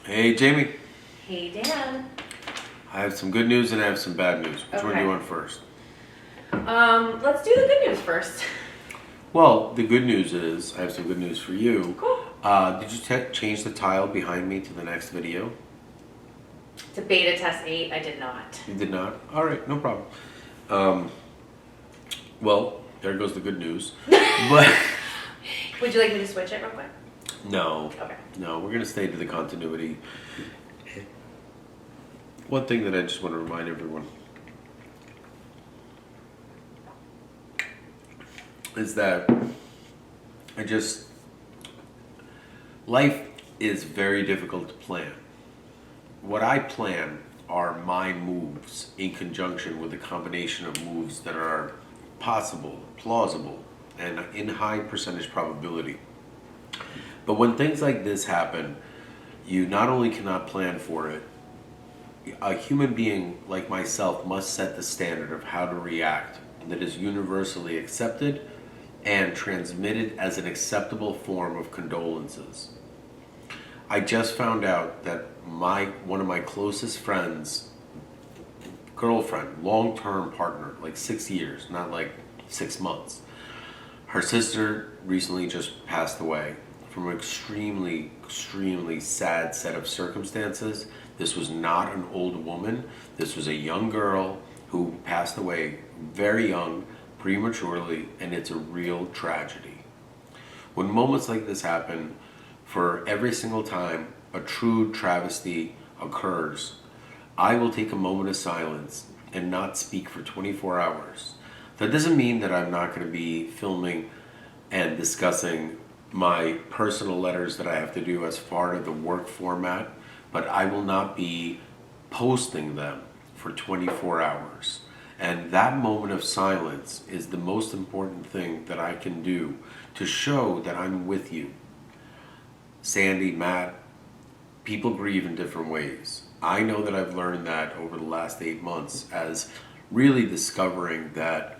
Hey, Jamie. Hey, Dan. I have some good news and I have some bad news. Which one do you want first? Let's do the good news first. Well, the good news is I have some good news for you. Cool. Did you change the tile behind me to the next video? To beta test 8, I did not. You did not? All right, no problem. Um, well, there goes the good news. But Would you like me to switch it real quick? no. Okay. No, we're going to stay to the continuity. One thing that I just want to remind everyone is that life is very difficult to plan. What I plan are my moves in conjunction with a combination of moves that are possible, plausible, and in high percentage probability. But when things like this happen, you not only cannot plan for it, a human being like myself must set the standard of how to react that is universally accepted and transmitted as an acceptable form of condolences. I just found out that one of my closest friends, girlfriend, long-term partner, like 6 years, not like 6 months. Her sister recently just passed away from an extremely, extremely sad set of circumstances. This was not an old woman. This was a young girl who passed away very young, prematurely, and it's a real tragedy. When moments like this happen, for every single time a true travesty occurs, I will take a moment of silence and not speak for 24 hours. That doesn't mean that I'm not going to be filming and discussing my personal letters that I have to do as part of the work format, but I will not be posting them for 24 hours. And that moment of silence is the most important thing that I can do to show that I'm with you. Sandy, Matt, people grieve in different ways. I know that I've learned that over the last 8 months as really discovering that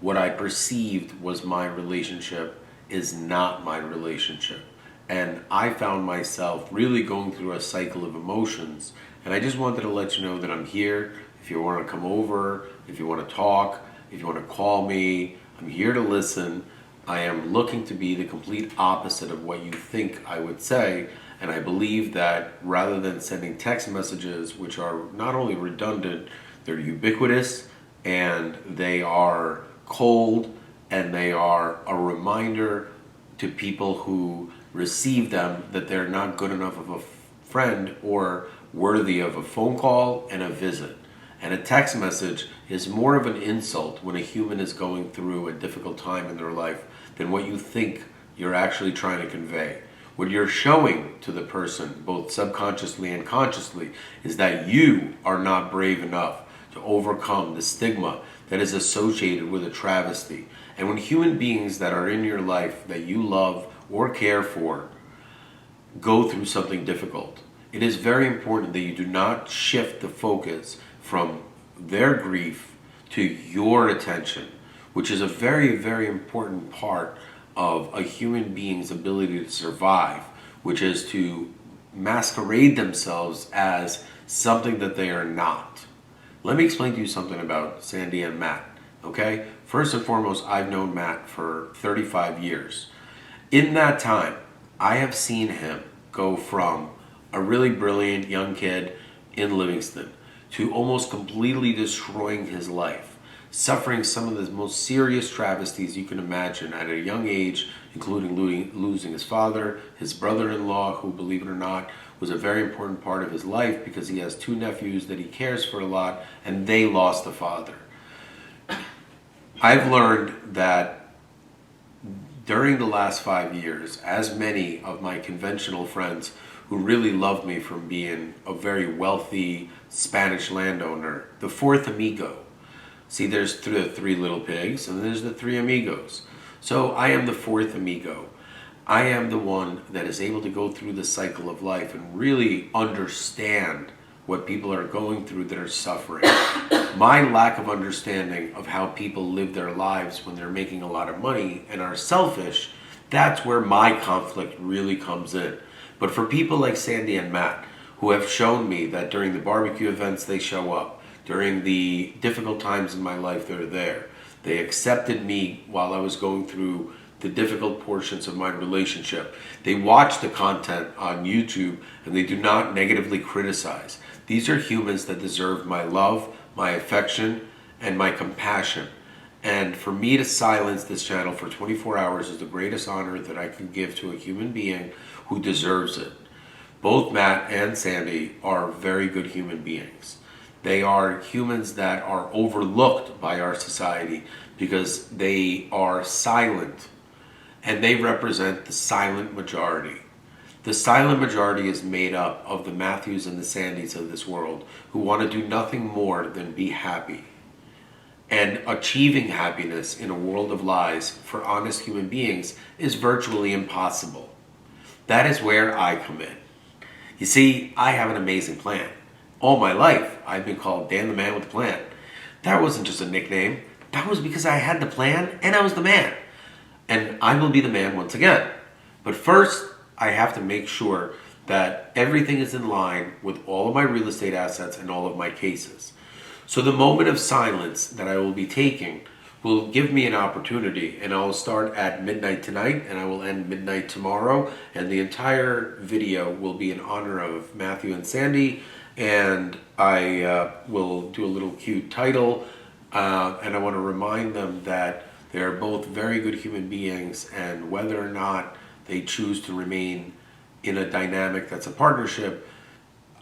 what I perceived was my relationship is not my relationship. And I found myself really going through a cycle of emotions. And I just wanted to let you know that I'm here. If you want to come over, if you want to talk, if you want to call me, I'm here to listen. I am looking to be the complete opposite of what you think I would say. And I believe that rather than sending text messages, which are not only redundant, they're ubiquitous and they are cold and they are a reminder to people who receive them that they're not good enough of a friend or worthy of a phone call and a visit. And a text message is more of an insult when a human is going through a difficult time in their life than what you think you're actually trying to convey. What you're showing to the person, both subconsciously and consciously, is that you are not brave enough to overcome the stigma that is associated with a travesty. And when human beings that are in your life that you love or care for go through something difficult, it is very important that you do not shift the focus from their grief to your attention, which is a very, very important part of a human being's ability to survive, which is to masquerade themselves as something that they are not. Let me explain to you something about Sandy and Matt, okay? First and foremost, I've known Matt for 35 years. In that time, I have seen him go from a really brilliant young kid in Livingston to almost completely destroying his life, suffering some of the most serious travesties you can imagine at a young age, including losing his father, his brother-in-law, who, believe it or not, was a very important part of his life because he has 2 nephews that he cares for a lot, and they lost a father. I've learned that during the last 5 years, as many of my conventional friends who really loved me from being a very wealthy Spanish landowner, the fourth amigo. See, there's the 3 little pigs, and there's the 3 amigos. So I am the fourth amigo. I am the one that is able to go through the cycle of life and really understand what people are going through that are suffering. My lack of understanding of how people live their lives when they're making a lot of money and are selfish, that's where my conflict really comes in. But for people like Sandy and Matt, who have shown me that during the barbecue events they show up, during the difficult times in my life they're there, they accepted me while I was going through the difficult portions of my relationship. They watch the content on YouTube and they do not negatively criticize. These are humans that deserve my love, my affection, and my compassion. And for me to silence this channel for 24 hours is the greatest honor that I can give to a human being who deserves it. Both Matt and Sandy are very good human beings. They are humans that are overlooked by our society because they are silent, and they represent the silent majority. The silent majority is made up of the Matthews and the Sandys of this world who want to do nothing more than be happy. And achieving happiness in a world of lies for honest human beings is virtually impossible. That is where I come in. You see, I have an amazing plan. All my life, I've been called Dan the Man with the Plan. That wasn't just a nickname. That was because I had the plan and I was the man. And I will be the man once again. But first, I have to make sure that everything is in line with all of my real estate assets and all of my cases. So the moment of silence that I will be taking will give me an opportunity, and I will start at midnight tonight and I will end midnight tomorrow, and the entire video will be in honor of Matthew and Sandy, and I will do a little cute title, and I want to remind them that they are both very good human beings, and whether or not they choose to remain in a dynamic that's a partnership,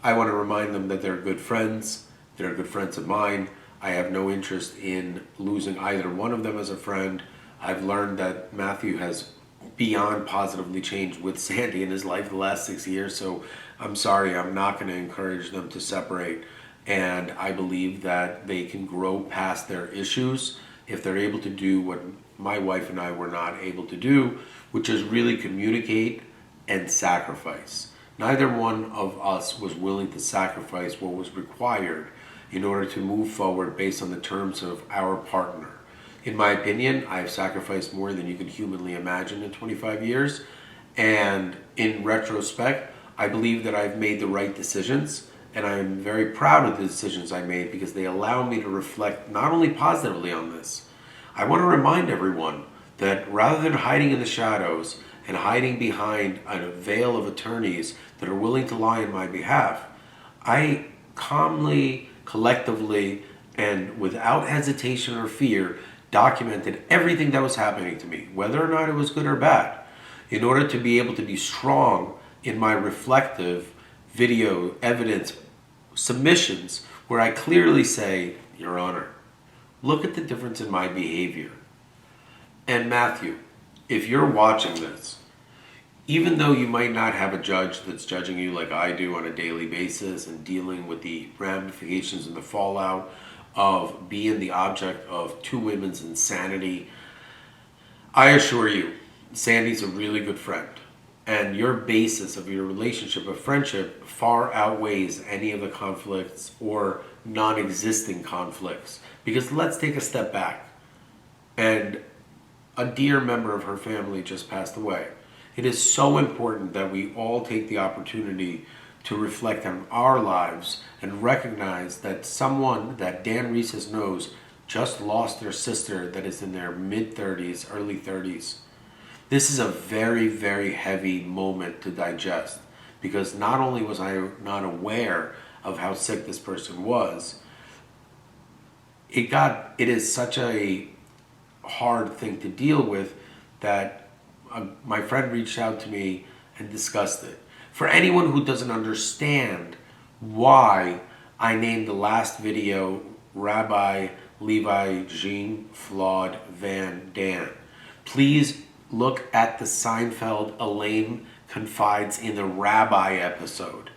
I want to remind them that they're good friends. They're good friends of mine. I have no interest in losing either one of them as a friend. I've learned that Matthew has beyond positively changed with Sandy in his life the last 6 years, so I'm sorry, I'm not going to encourage them to separate. And I believe that they can grow past their issues if they're able to do what my wife and I were not able to do, which is really communicate and sacrifice. Neither one of us was willing to sacrifice what was required in order to move forward based on the terms of our partner. In my opinion, I've sacrificed more than you can humanly imagine in 25 years. And in retrospect, I believe that I've made the right decisions, and I'm very proud of the decisions I made because they allow me to reflect not only positively on this. I want to remind everyone that rather than hiding in the shadows and hiding behind a veil of attorneys that are willing to lie on my behalf, I calmly, collectively, and without hesitation or fear, documented everything that was happening to me, whether or not it was good or bad, in order to be able to be strong in my reflective video evidence submissions where I clearly say, Your Honor, look at the difference in my behavior. And Matthew, if you're watching this, even though you might not have a judge that's judging you like I do on a daily basis and dealing with the ramifications and the fallout of being the object of two women's insanity, I assure you, Sandy's a really good friend. And your basis of your relationship of friendship far outweighs any of the conflicts or non-existing conflicts. Because let's take a step back. And a dear member of her family just passed away. It is so important that we all take the opportunity to reflect on our lives and recognize that someone that Dan Risis knows just lost their sister that is in their mid-30s, early 30s. This is a very, very heavy moment to digest because not only was I not aware of how sick this person was, it is such a hard thing to deal with that my friend reached out to me and discussed it. For anyone who doesn't understand why I named the last video Rabbi Levi Jean Flawed Van Dan, please look at the Seinfeld Elaine Confides in the Rabbi episode.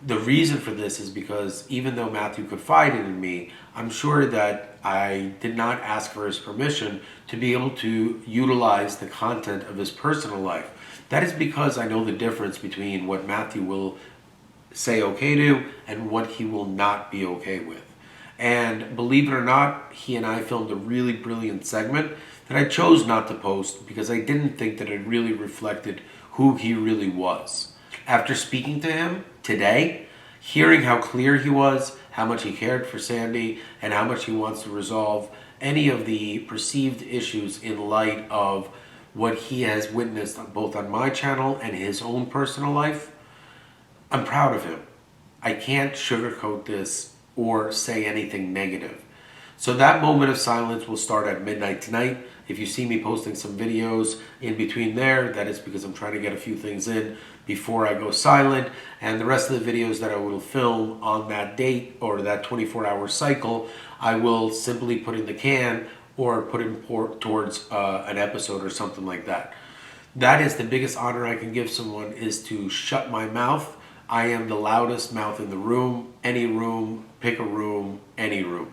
The reason for this is because even though Matthew confided in me, I'm sure that I did not ask for his permission to be able to utilize the content of his personal life. That is because I know the difference between what Matthew will say okay to and what he will not be okay with. And believe it or not, he and I filmed a really brilliant segment that I chose not to post because I didn't think that it really reflected who he really was. After speaking to him today, hearing how clear he was, how much he cared for Sandy, and how much he wants to resolve any of the perceived issues in light of what he has witnessed both on my channel and his own personal life, I'm proud of him. I can't sugarcoat this or say anything negative. So that moment of silence will start at midnight tonight. If you see me posting some videos in between there, that is because I'm trying to get a few things in before I go silent. And the rest of the videos that I will film on that date or that 24-hour cycle, I will simply put in the can or put in towards an episode or something like that. That is the biggest honor I can give someone, is to shut my mouth. I am the loudest mouth in the room, any room, pick a room, any room.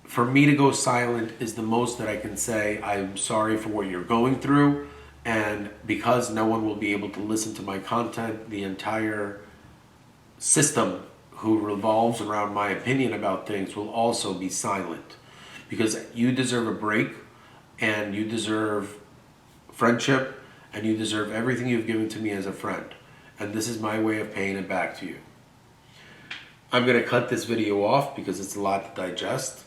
For me to go silent is the most that I can say. I'm sorry for what you're going through, and because no one will be able to listen to my content, the entire system who revolves around my opinion about things will also be silent, because you deserve a break, and you deserve friendship, and you deserve everything you've given to me as a friend, and this is my way of paying it back to you. I'm going to cut this video off because it's a lot to digest.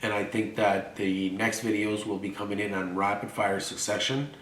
And I think that the next videos will be coming in on rapid fire succession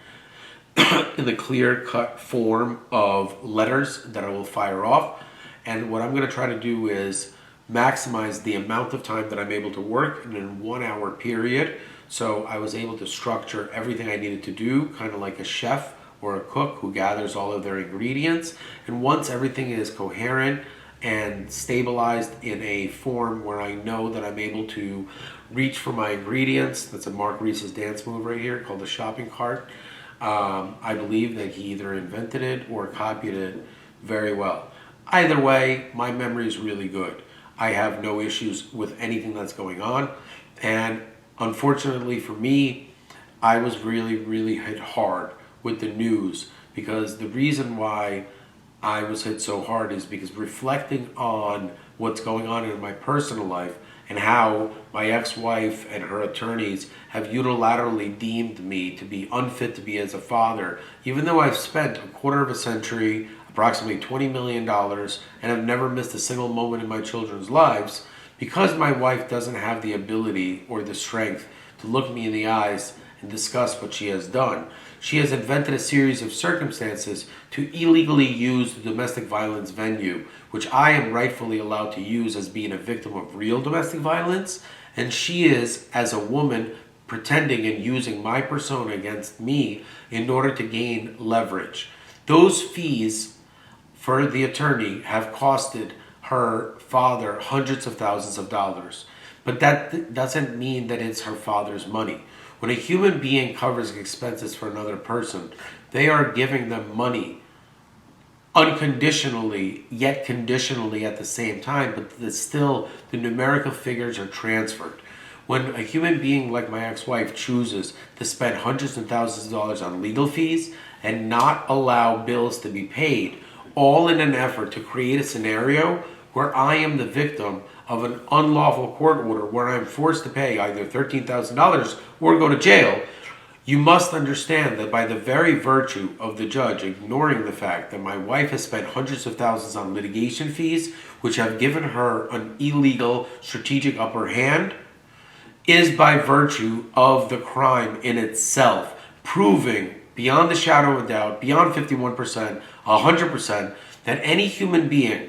in the clear cut form of letters that I will fire off. And what I'm going to try to do is maximize the amount of time that I'm able to work in a 1 hour period. So I was able to structure everything I needed to do, kind of like a chef or a cook who gathers all of their ingredients. And once everything is coherent and stabilized in a form where I know that I'm able to reach for my ingredients. That's a Mark Risis dance move right here called the shopping cart. I believe that he either invented it or copied it very well. Either way, my memory is really good. I have no issues with anything that's going on. And unfortunately for me, I was really hit hard with the news, because the reason why I was hit so hard is because reflecting on what's going on in my personal life and how my ex-wife and her attorneys have unilaterally deemed me to be unfit to be as a father, even though I've spent a quarter of a century, approximately $20 million, and have never missed a single moment in my children's lives, because my wife doesn't have the ability or the strength to look me in the eyes and discuss what she has done. She has invented a series of circumstances to illegally use the domestic violence venue, which I am rightfully allowed to use as being a victim of real domestic violence, and she is, as a woman, pretending and using my persona against me in order to gain leverage. Those fees for the attorney have costed her father hundreds of thousands of dollars, but that doesn't mean that it's her father's money. When a human being covers expenses for another person, they are giving them money unconditionally, yet conditionally at the same time, but still the numerical figures are transferred. When a human being like my ex-wife chooses to spend hundreds and thousands of dollars on legal fees and not allow bills to be paid, all in an effort to create a scenario where I am the victim of an unlawful court order where I'm forced to pay either $13,000 or go to jail, you must understand that by the very virtue of the judge ignoring the fact that my wife has spent hundreds of thousands on litigation fees, which have given her an illegal strategic upper hand, is by virtue of the crime in itself, proving beyond the shadow of a doubt, beyond 51%, 100%, that any human being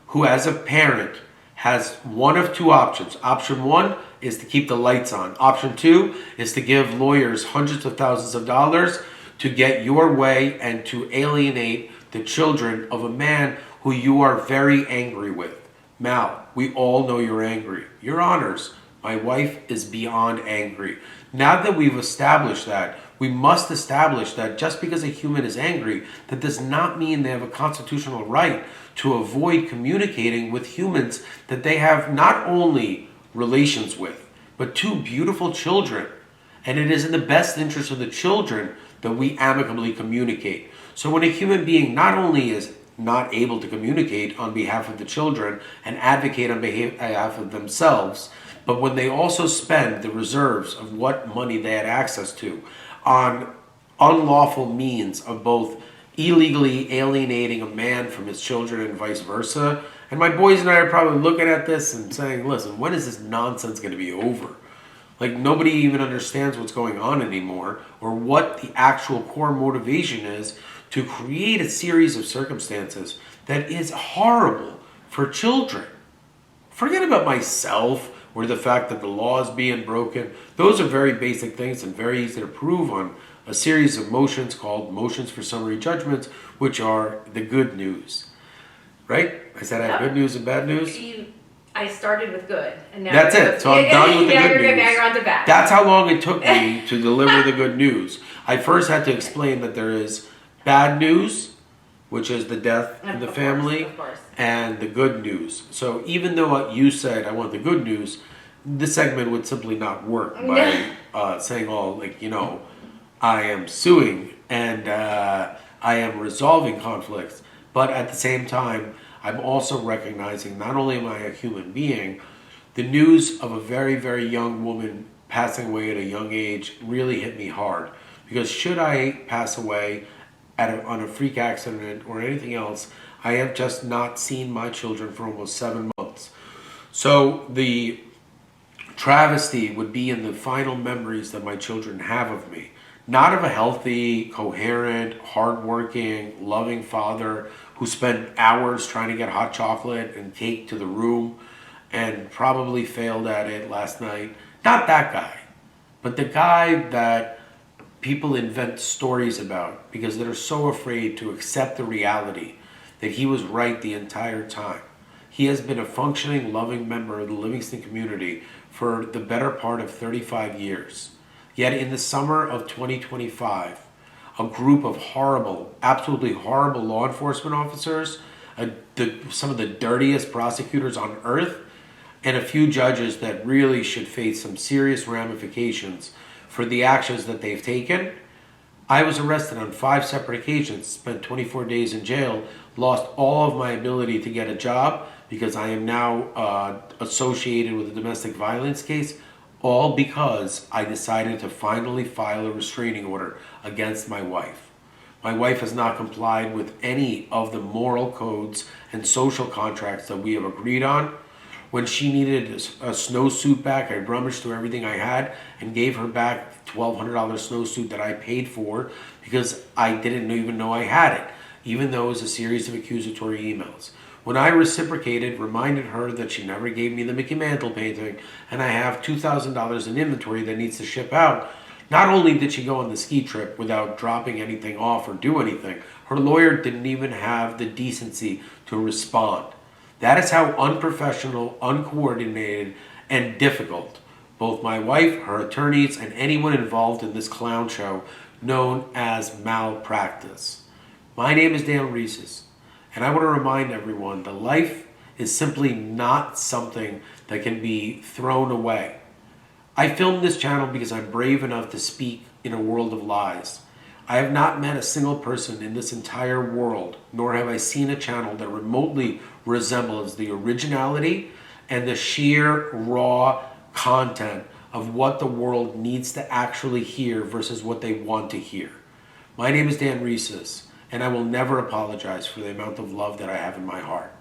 who as a parent has one of two options. Option one is to keep the lights on. Option two is to give lawyers hundreds of thousands of dollars to get your way and to alienate the children of a man who you are very angry with. Mal, we all know you're angry. Your honors, my wife is beyond angry. Now that we've established that, we must establish that just because a human is angry, that does not mean they have a constitutional right to avoid communicating with humans that they have not only relations with, but two beautiful children. And it is in the best interest of the children that we amicably communicate. So when a human being not only is not able to communicate on behalf of the children and advocate on behalf of themselves, but when they also spend the reserves of what money they had access to on unlawful means of both illegally alienating a man from his children and vice versa. And my boys and I are probably looking at this and saying, listen, when is this nonsense going to be over? Like, nobody even understands what's going on anymore, or what the actual core motivation is to create a series of circumstances that is horrible for children. Forget about myself or the fact that the law is being broken. Those are very basic things and very easy to prove on a series of motions called motions for summary judgments, which are the good news. Right? I said I have good news and bad news. I started with good, and now that's it. So I'm done with the good news. Now you're on to bad. That's how long it took me to deliver the good news. I first had to explain that there is bad news, which is the death in the family, of course. and the good news. So even though you said I want the good news, this segment would simply not work by saying I am suing and I am resolving conflicts, but at the same time, I'm also recognizing not only am I a human being, the news of a very, very young woman passing away at a young age really hit me hard. Because should I pass away on a freak accident or anything else, I have just not seen my children for almost 7 months. So the travesty would be in the final memories that my children have of me. Not of a healthy, coherent, hardworking, loving father who spent hours trying to get hot chocolate and cake to the room and probably failed at it last night. Not that guy, but the guy that people invent stories about because they're so afraid to accept the reality that he was right the entire time. He has been a functioning, loving member of the Livingston community for the better part of 35 years. Yet in the summer of 2025, a group of horrible, absolutely horrible law enforcement officers, some of the dirtiest prosecutors on earth, and a few judges that really should face some serious ramifications for the actions that they've taken. I was arrested on 5 separate occasions, spent 24 days in jail, lost all of my ability to get a job because I am now associated with a domestic violence case, all because I decided to finally file a restraining order against my wife. My wife has not complied with any of the moral codes and social contracts that we have agreed on. When she needed a snowsuit back, I rummaged through everything I had and gave her back $1,200 snowsuit that I paid for because I didn't even know I had it, even though it was a series of accusatory emails. When I reciprocated, reminded her that she never gave me the Mickey Mantle painting, and I have $2,000 in inventory that needs to ship out, not only did she go on the ski trip without dropping anything off or do anything, her lawyer didn't even have the decency to respond. That is how unprofessional, uncoordinated, and difficult both my wife, her attorneys, and anyone involved in this clown show known as malpractice. My name is Dan Risis, and I want to remind everyone that life is simply not something that can be thrown away. I filmed this channel because I'm brave enough to speak in a world of lies. I have not met a single person in this entire world, nor have I seen a channel that remotely resembles the originality and the sheer raw content of what the world needs to actually hear versus what they want to hear. My name is Dan Risis, and I will never apologize for the amount of love that I have in my heart.